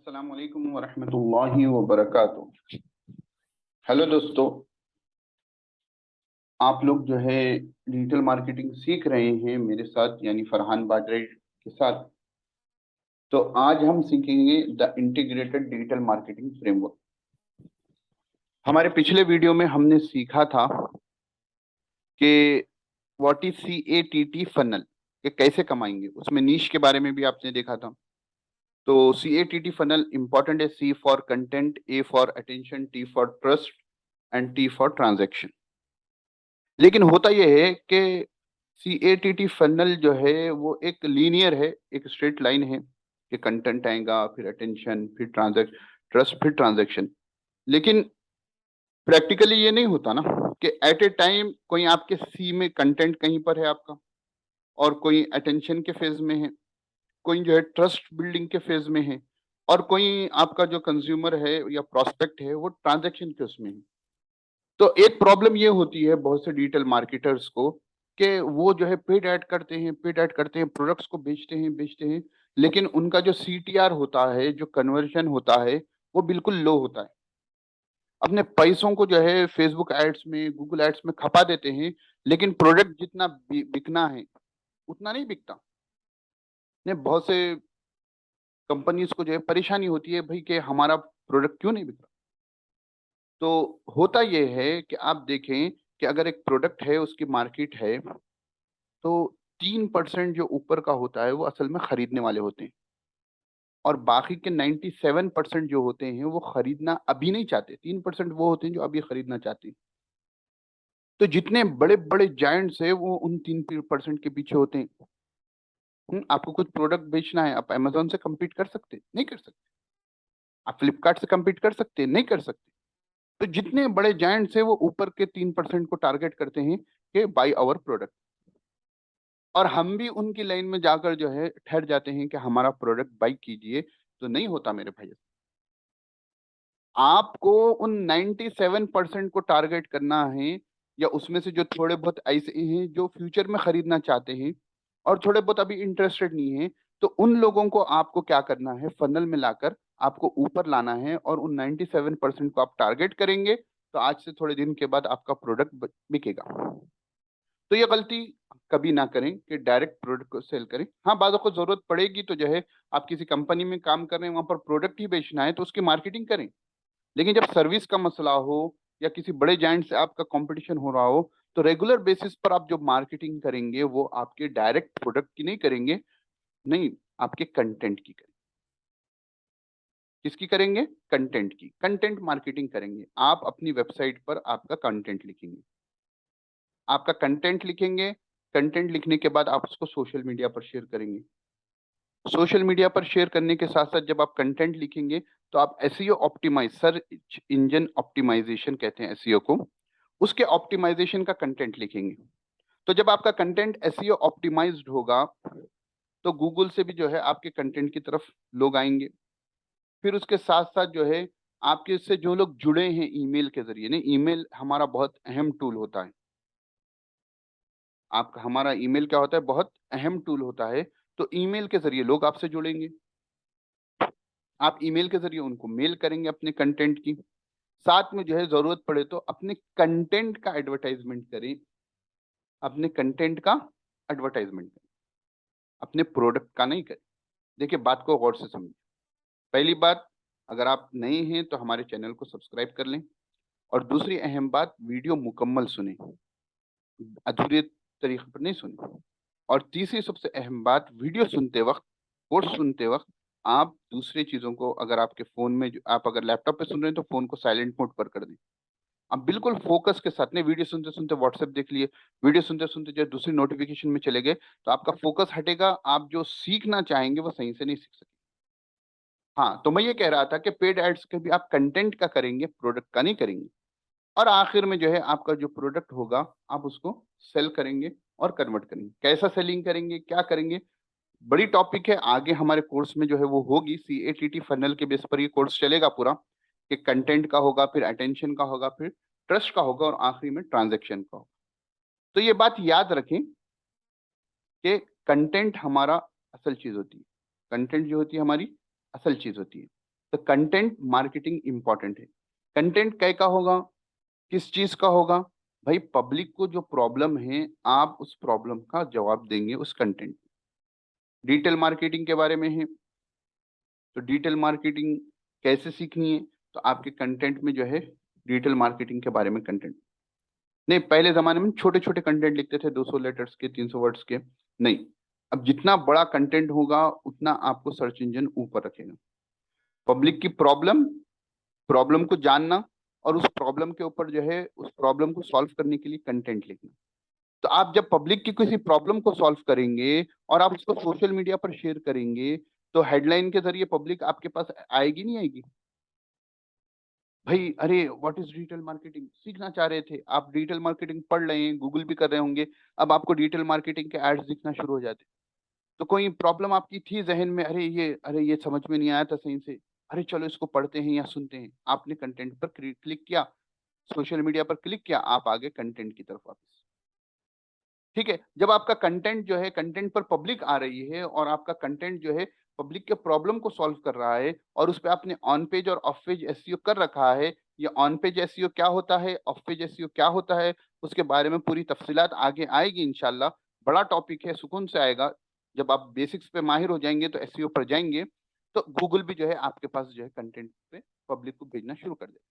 अस्सलाम वालेकुम वरहमतुल्लाहि वबरकातुह। हेलो दोस्तों, आप लोग जो है डिजिटल मार्केटिंग सीख रहे हैं मेरे साथ, यानी फरहान बाजरे के साथ। तो आज हम सीखेंगे the integrated digital marketing framework. हमारे पिछले वीडियो में हमने सीखा था कि व्हाट इज CATT फनल, ये कैसे कमाएंगे। उसमें नीश के बारे में भी आपने देखा था। तो CATT फनल इंपॉर्टेंट है। C for content, A for attention, T for trust and T for transaction. लेकिन होता यह है कि CATT फनल जो है वो एक लीनियर है, एक स्ट्रेट लाइन है कि कंटेंट आएगा, फिर अटेंशन, फिर ट्रस्ट, फिर ट्रांजैक्शन। लेकिन प्रैक्टिकली ये नहीं होता ना कि एट ए टाइम कोई आपके सी में कंटेंट कहीं पर है आपका, और कोई अटेंशन के फेज में है, कोई जो है ट्रस्ट बिल्डिंग के फेज में है, और कोई आपका जो कंज्यूमर है या प्रोस्पेक्ट है वो ट्रांजैक्शन के उसमें है। तो एक प्रॉब्लम ये होती है बहुत से डिजिटल मार्केटर्स को कि वो जो है पेड ऐड करते हैं, प्रोडक्ट्स को बेचते हैं, लेकिन उनका जो CTR होता है, जो कन्वर्जन होता है, वो बिल्कुल लो होता है। अपने पैसों को जो है फेसबुक एड्स में, गूगल एड्स में खपा देते हैं, लेकिन प्रोडक्ट जितना बिकना है उतना नहीं बिकता। ने बहुत से कंपनीज को जो है परेशानी होती है भाई कि हमारा प्रोडक्ट क्यों नहीं बिक रहा। तो होता ये है कि आप देखें कि अगर एक प्रोडक्ट है, उसकी मार्केट है, तो 3% जो ऊपर का होता है वो असल में खरीदने वाले होते हैं, और बाकी के 97% जो होते हैं वो खरीदना अभी नहीं चाहते। 3% वो होते हैं जो अभी खरीदना चाहते हैं। तो जितने बड़े बड़े जायंट्स है वो उन 3% के पीछे होते हैं। आपको कुछ प्रोडक्ट बेचना है, आप अमेजोन से compete कर सकते? नहीं कर सकते। आप फ्लिपकार्ट से compete कर सकते? नहीं कर सकते। तो जितने बड़े जायंट्स है वो ऊपर के 3% को टारगेट करते हैं कि बाई आवर प्रोडक्ट, और हम भी उनकी लाइन में जाकर जो है ठहर जाते हैं कि हमारा प्रोडक्ट बाई कीजिए। तो नहीं होता मेरे भाई। आपको उन 97% को टारगेट करना है, या उसमें से जो थोड़े बहुत ऐसे हैं जो फ्यूचर में खरीदना चाहते हैं और थोड़े बहुत अभी इंटरेस्टेड नहीं है, तो उन लोगों को आपको क्या करना है, फनल में लाकर आपको ऊपर लाना है, और उन 97% को आप टारगेट करेंगे तो आज से थोड़े दिन के बाद आपका प्रोडक्ट बिकेगा। तो ये गलती कभी ना करें कि डायरेक्ट प्रोडक्ट को सेल करें। हाँ, बाद को जरूरत पड़ेगी तो जो है आप किसी कंपनी में काम कर रहे हैं, वहां पर प्रोडक्ट ही बेचना है तो उसकी मार्केटिंग करें। लेकिन जब सर्विस का मसला हो या किसी बड़े जायंट से आपका कंपटीशन हो रहा हो, तो रेगुलर बेसिस पर आप जो मार्केटिंग करेंगे वो आपके डायरेक्ट प्रोडक्ट की नहीं करेंगे, नहीं, आपके कंटेंट की करेंगे। किसकी करेंगे? कंटेंट की। कंटेंट मार्केटिंग करेंगे। आप अपनी वेबसाइट पर आपका कंटेंट लिखेंगे। आपका कंटेंट लिखेंगे, कंटेंट लिखने के बाद आप उसको सोशल मीडिया पर शेयर करेंगे। सोशल मीडिया पर शेयर करने के साथ साथ जब आप कंटेंट लिखेंगे तो आप SEO optimise, search engine optimisation कहते हैं एसईओ को, उसके ऑप्टिमाइजेशन का कंटेंट लिखेंगे। तो जब आपका कंटेंट एसईओ ऑप्टिमाइज्ड होगा तो गूगल से भी जो है आपके कंटेंट की तरफ लोग आएंगे। फिर उसके साथ साथ जो है आपके से जो लोग जुड़े हैं ईमेल के जरिए, नहीं, ईमेल हमारा बहुत अहम टूल होता है। आपका हमारा ईमेल क्या होता है? बहुत अहम टूल होता है। तो ईमेल के जरिए लोग आपसे जुड़ेंगे, आप ईमेल के जरिए उनको मेल करेंगे अपने कंटेंट की। साथ में जो है जरूरत पड़े तो अपने कंटेंट का एडवर्टाइजमेंट करें, अपने कंटेंट का एडवर्टाइजमेंट करें, अपने प्रोडक्ट का नहीं करें। देखिए, बात को गौर से समझिए। पहली बात, अगर आप नए हैं तो हमारे चैनल को सब्सक्राइब कर लें, और दूसरी अहम बात, वीडियो मुकम्मल सुने, अधूरे तरीके पर नहीं सुने। और तीसरी सबसे अहम बात, वीडियो सुनते वक्त, कोर्स सुनते वक्त आप दूसरी चीजों को, अगर आपके फोन में आप अगर लैपटॉप पे सुन रहे हैं तो फोन को साइलेंट मोड पर कर दें। आप बिल्कुल फोकस के साथ, नहीं वीडियो सुनते सुनते व्हाट्सएप देख लिए, वीडियो सुनते सुनते जो दूसरी नोटिफिकेशन में चले गए, तो आपका फोकस हटेगा, आप जो सीखना चाहेंगे वो सही से नहीं सीख सकते। हाँ, तो मैं ये कह रहा था कि पेड एड्स के भी आप कंटेंट का करेंगे, प्रोडक्ट का नहीं करेंगे। और आखिर में जो है आपका जो प्रोडक्ट होगा आप उसको सेल करेंगे और कन्वर्ट करेंगे। कैसा सेलिंग करेंगे, क्या करेंगे, बड़ी टॉपिक है। आगे हमारे कोर्स में जो है वो होगी। CATT फनल के बेस पर ये कोर्स चलेगा पूरा, कि कंटेंट का होगा, फिर अटेंशन का होगा, फिर ट्रस्ट का होगा, और आखिरी में ट्रांजैक्शन का होगा। तो ये बात याद रखें कि कंटेंट हमारा असल चीज होती है। कंटेंट जो होती है हमारी असल चीज होती है। तो कंटेंट मार्केटिंग इंपॉर्टेंट है। कंटेंट क्या का होगा, किस चीज का होगा? भाई पब्लिक को जो प्रॉब्लम है, आप उस प्रॉब्लम का जवाब देंगे उस कंटेंट। डिजिटल मार्केटिंग के बारे में है, तो डिजिटल मार्केटिंग कैसे सीखनी है, तो आपके कंटेंट में जो है डिजिटल मार्केटिंग के बारे में कंटेंट नहीं। पहले जमाने में छोटे छोटे कंटेंट लिखते थे, 200 लेटर्स के, 300 वर्ड्स के। नहीं, अब जितना बड़ा कंटेंट होगा उतना आपको सर्च इंजन ऊपर रखेगा। पब्लिक की प्रॉब्लम, प्रॉब्लम को जानना, और उस प्रॉब्लम के ऊपर जो है उस प्रॉब्लम को सॉल्व करने के लिए कंटेंट लिखना। तो आप जब पब्लिक की किसी प्रॉब्लम को सॉल्व करेंगे और आप उसको सोशल मीडिया पर शेयर करेंगे, तो हेडलाइन के जरिए पब्लिक आपके पास आएगी नहीं आएगी? भाई अरे व्हाट इज डिजिटल मार्केटिंग सीखना चाह रहे थे आप, डिजिटल मार्केटिंग पढ़ रहे हैं, गूगल भी कर रहे होंगे, अब आपको डिजिटल मार्केटिंग के एड्स दिखना शुरू हो जाते। तो कोई प्रॉब्लम आपकी थी जहन में, अरे ये समझ में नहीं आया था सही से, अरे चलो इसको पढ़ते हैं या सुनते हैं, आपने कंटेंट पर क्लिक किया, सोशल मीडिया पर क्लिक किया, आप आगे कंटेंट की तरफ वापस। ठीक है, जब आपका कंटेंट जो है, कंटेंट पर पब्लिक आ रही है और आपका कंटेंट जो है पब्लिक के प्रॉब्लम को सॉल्व कर रहा है, और उस पे आपने ऑन पेज और ऑफ पेज एसईओ कर रखा है। ये ऑन पेज एसईओ क्या होता है, ऑफ पेज एसईओ क्या होता है, उसके बारे में पूरी तफसीलात आगे आएगी इंशाल्लाह। बड़ा टॉपिक है, सुकून से आएगा। जब आप बेसिक्स पे माहिर हो जाएंगे तो एसईओ पर जाएंगे, तो गूगल भी जो है आपके पास जो है कंटेंट पे पब्लिक को भेजना शुरू कर देगा।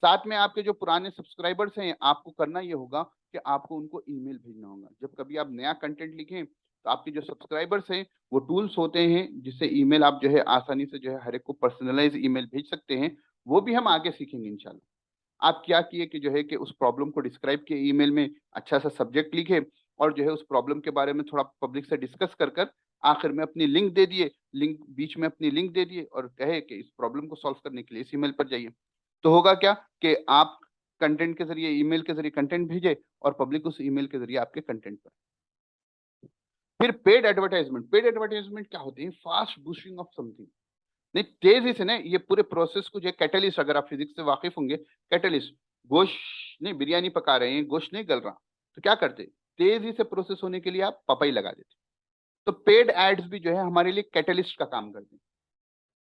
साथ में आपके जो पुराने सब्सक्राइबर्स हैं, आपको करना ये होगा कि आपको उनको ईमेल भेजना होगा। जब कभी आप नया कंटेंट लिखें, तो आपके जो सब्सक्राइबर्स हैं, वो टूल्स होते हैं जिससे ईमेल आप जो है आसानी से जो है हर एक को पर्सनलाइज ईमेल भेज सकते हैं। वो भी हम आगे सीखेंगे इंशाल्लाह। आप क्या किए कि जो है कि उस प्रॉब्लम को डिस्क्राइब किए ईमेल में, अच्छा सा सब्जेक्ट लिखे, और जो है उस प्रॉब्लम के बारे में थोड़ा पब्लिक से डिस्कस कर कर आखिर में अपनी लिंक दे दिए, लिंक बीच में अपनी लिंक दे दिए, और कहे कि इस प्रॉब्लम को सॉल्व करने के लिए इस ईमेल पर जाइए। तो होगा क्या कि आप कंटेंट के जरिए, ईमेल के जरिए कंटेंट भेजे, और पब्लिक उस ईमेल के जरिए आपके कंटेंट पर। फिर पेड एडवर्टाइजमेंट। पेड एडवर्टाइजमेंट क्या होते हैं? Fast boosting of something. नहीं, तेजी से ना, ये पूरे प्रोसेस को जो कैटलिस्ट, अगर आप फिजिक्स से वाकिफ होंगे, कैटलिस्ट, गोश्त नहीं, बिरयानी पका रहे हैं, गोश्त नहीं गल रहा, तो क्या करते? तेजी से प्रोसेस होने के लिए आप पपाई लगा देते। तो पेड एड्स भी जो है हमारे लिए कैटलिस्ट का काम करते हैं।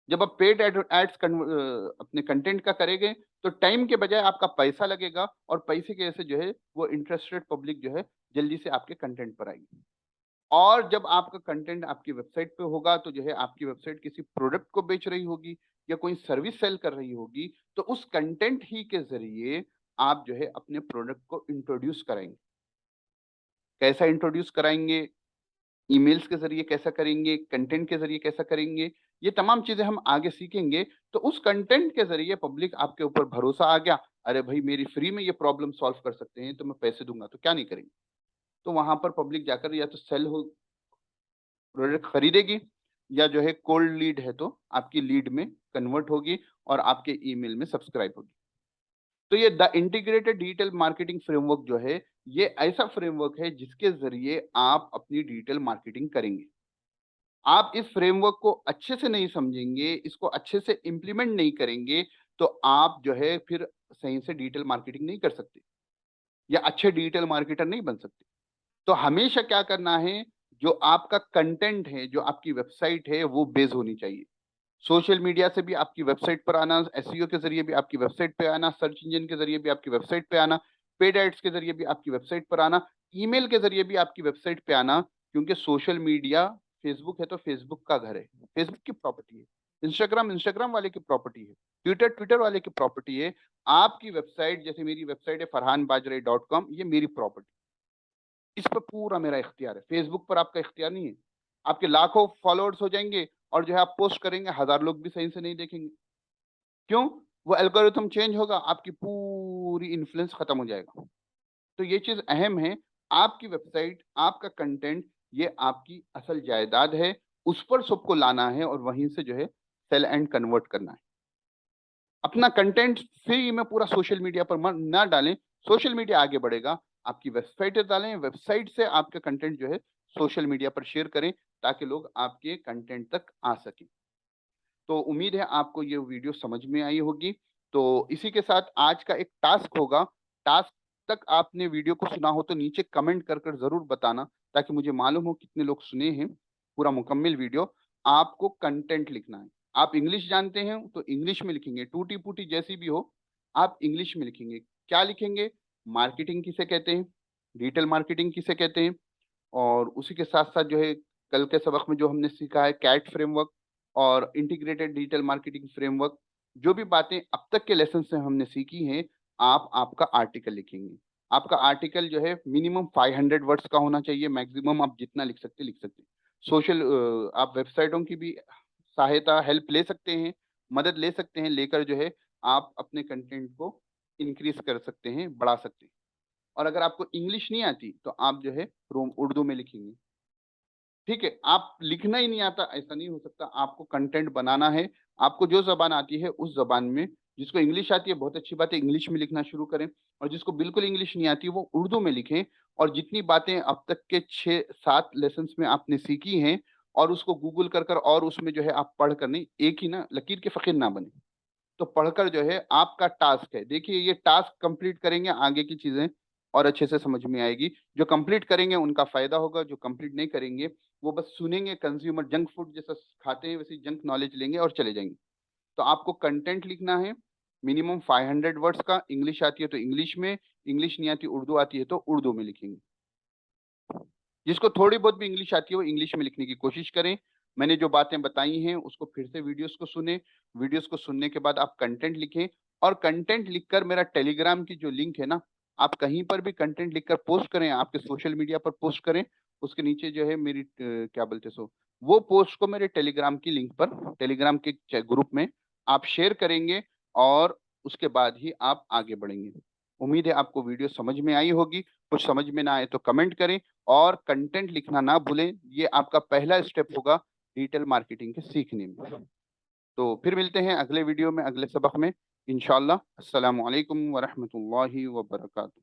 जब आप पेड एड्स अपने कंटेंट का करेंगे, तो टाइम के बजाय आपका पैसा लगेगा, और पैसे की वजह से जो है वो इंटरेस्टेड पब्लिक जो है जल्दी से आपके कंटेंट पर आएगी। और जब आपका कंटेंट आपकी वेबसाइट पे होगा, तो जो है आपकी वेबसाइट किसी प्रोडक्ट को बेच रही होगी या कोई सर्विस सेल कर रही होगी, तो उस कंटेंट ही के जरिए आप जो है अपने प्रोडक्ट को इंट्रोड्यूस कराएंगे। कैसा इंट्रोड्यूस कराएंगे? ईमेल्स के ज़रिए कैसा करेंगे, कंटेंट के ज़रिए कैसा करेंगे, ये तमाम चीज़ें हम आगे सीखेंगे। तो उस कंटेंट के ज़रिए पब्लिक आपके ऊपर भरोसा आ गया, अरे भाई मेरी फ्री में ये प्रॉब्लम सॉल्व कर सकते हैं, तो मैं पैसे दूँगा, तो क्या नहीं करेंगे? तो वहाँ पर पब्लिक जाकर या तो सेल हो, प्रोडक्ट खरीदेगी, या जो है कोल्ड लीड है तो आपकी लीड में कन्वर्ट होगी और आपके ईमेल में सब्सक्राइब होगी। तो ये the integrated digital marketing framework जो है, ये ऐसा फ्रेमवर्क है जिसके ज़रिए आप अपनी डिजिटल मार्केटिंग करेंगे। आप इस फ्रेमवर्क को अच्छे से नहीं समझेंगे, इसको अच्छे से इम्प्लीमेंट नहीं करेंगे, तो आप जो है फिर सही से डिजिटल मार्केटिंग नहीं कर सकते, या अच्छे डिजिटल मार्केटर नहीं बन सकते। तो हमेशा क्या करना है, जो आपका कंटेंट है, जो आपकी वेबसाइट है, वो बेस होनी चाहिए। सोशल मीडिया से भी आपकी वेबसाइट पर आना, एसईओ के ज़रिए भी आपकी वेबसाइट पे आना, सर्च इंजन के ज़रिए भी आपकी वेबसाइट पे आना, पेड एड्स के ज़रिए भी आपकी वेबसाइट पर आना, ईमेल के ज़रिए भी आपकी वेबसाइट पे आना, क्योंकि सोशल मीडिया, फेसबुक है तो फेसबुक का घर है, फेसबुक की प्रॉपर्टी है, इंस्टाग्राम इंस्टाग्राम वाले की प्रॉपर्टी है, ट्विटर ट्विटर वाले की प्रॉपर्टी है। आपकी वेबसाइट, जैसे मेरी वेबसाइट है farhanbajrai.com, ये मेरी प्रॉपर्टी, इस पर पूरा मेरा इख्तियार है। फेसबुक पर आपका इख्तियार नहीं है। आपके लाखों फॉलोअर्स हो जाएंगे, और जो है आप पोस्ट करेंगे, 1000 लोग भी सही से नहीं देखेंगे। क्यों? वो एल्गोरिथम चेंज होगा, आपकी पूरी इन्फ्लुएंस खत्म हो जाएगा। तो ये चीज अहम है। आपकी वेबसाइट, आपका कंटेंट, ये आपकी असल जायदाद है, उस पर सबको लाना है, और वहीं से जो है सेल एंड कन्वर्ट करना है। अपना कंटेंट फ्री में पूरा सोशल मीडिया पर ना डालें, सोशल मीडिया आगे बढ़ेगा। आपकी वेबसाइट पे डालें, वेबसाइट से आपका कंटेंट जो है सोशल मीडिया पर शेयर करें, ताकि लोग आपके कंटेंट तक आ सकें। तो उम्मीद है आपको ये वीडियो समझ में आई होगी। तो इसी के साथ आज का एक टास्क होगा। टास्क तक आपने वीडियो को सुना हो तो नीचे कमेंट कर कर ज़रूर बताना, ताकि मुझे मालूम हो कितने लोग सुने हैं पूरा मुकम्मल वीडियो। आपको कंटेंट लिखना है। आप इंग्लिश जानते हैं तो इंग्लिश में लिखेंगे, टूटी फूटी जैसी भी हो आप इंग्लिश में लिखेंगे। क्या लिखेंगे? मार्केटिंग किसे कहते हैं, डिजिटल मार्केटिंग किसे कहते हैं, और उसी के साथ साथ जो है कल के सबक में जो हमने सीखा है कैट फ्रेमवर्क और इंटीग्रेटेड डिजिटल मार्केटिंग फ्रेमवर्क, जो भी बातें अब तक के लेसन से हमने सीखी हैं, आप आपका आर्टिकल लिखेंगे। आपका आर्टिकल जो है मिनिमम 500 वर्ड्स का होना चाहिए, मैक्सिमम आप जितना लिख सकते लिख सकते। सोशल आप वेबसाइटों की भी सहायता हेल्प ले सकते हैं, मदद ले सकते हैं, लेकर जो है आप अपने कंटेंट को इंक्रीज कर सकते हैं, बढ़ा सकते हैं। और अगर आपको इंग्लिश नहीं आती तो आप जो है उर्दू में लिखेंगे। ठीक है, आप लिखना ही नहीं आता ऐसा नहीं हो सकता, आपको कंटेंट बनाना है। आपको जो ज़बान आती है उस ज़बान में, जिसको इंग्लिश आती है बहुत अच्छी बात है, इंग्लिश में लिखना शुरू करें, और जिसको बिल्कुल इंग्लिश नहीं आती वो उर्दू में लिखें। और जितनी बातें अब तक के 6-7 लेसन्स में आपने सीखी हैं, और उसको गूगल कर कर और उसमें जो है आप पढ़ कर नहीं, एक ही ना लकीर के फ़कीर ना बने। तो पढ़कर जो है आपका टास्क है, देखिए ये टास्क कंप्लीट करेंगे आगे की चीज़ें और अच्छे से समझ में आएगी। जो कंप्लीट करेंगे उनका फ़ायदा होगा, जो कंप्लीट नहीं करेंगे वो बस सुनेंगे, कंज़्यूमर जंक फूड जैसा खाते हैं वैसे ही जंक नॉलेज लेंगे और चले जाएँगे। तो आपको कंटेंट लिखना है मिनिमम 500 वर्ड्स का, इंग्लिश आती है तो इंग्लिश में, इंग्लिश नहीं आती उर्दू आती है तो उर्दू में लिखेंगे। जिसको थोड़ी बहुत भी इंग्लिश आती है वो इंग्लिश में लिखने की कोशिश करें। मैंने जो बातें बताई हैं उसको फिर से वीडियोस को सुनें, वीडियोस को सुनने के बाद आप कंटेंट लिखें, और कंटेंट लिखकर मेरा टेलीग्राम की जो लिंक है ना, आप कहीं पर भी कंटेंट लिखकर पोस्ट करें, आपके सोशल मीडिया पर पोस्ट करें, उसके नीचे जो है मेरी क्या बोलते सो, वो पोस्ट को मेरे टेलीग्राम की लिंक पर, टेलीग्राम के ग्रुप में आप शेयर करेंगे, और उसके बाद ही आप आगे बढ़ेंगे। उम्मीद है आपको वीडियो समझ में आई होगी। कुछ समझ में ना आए तो कमेंट करें, और कंटेंट लिखना ना भूलें, ये आपका पहला स्टेप होगा डिजिटल मार्केटिंग के सीखने में। तो फिर मिलते हैं अगले वीडियो में, अगले सबक में इंशाअल्लाह। अस्सलामु अलैकुम व रहमतुल्लाहि व बरकातहू।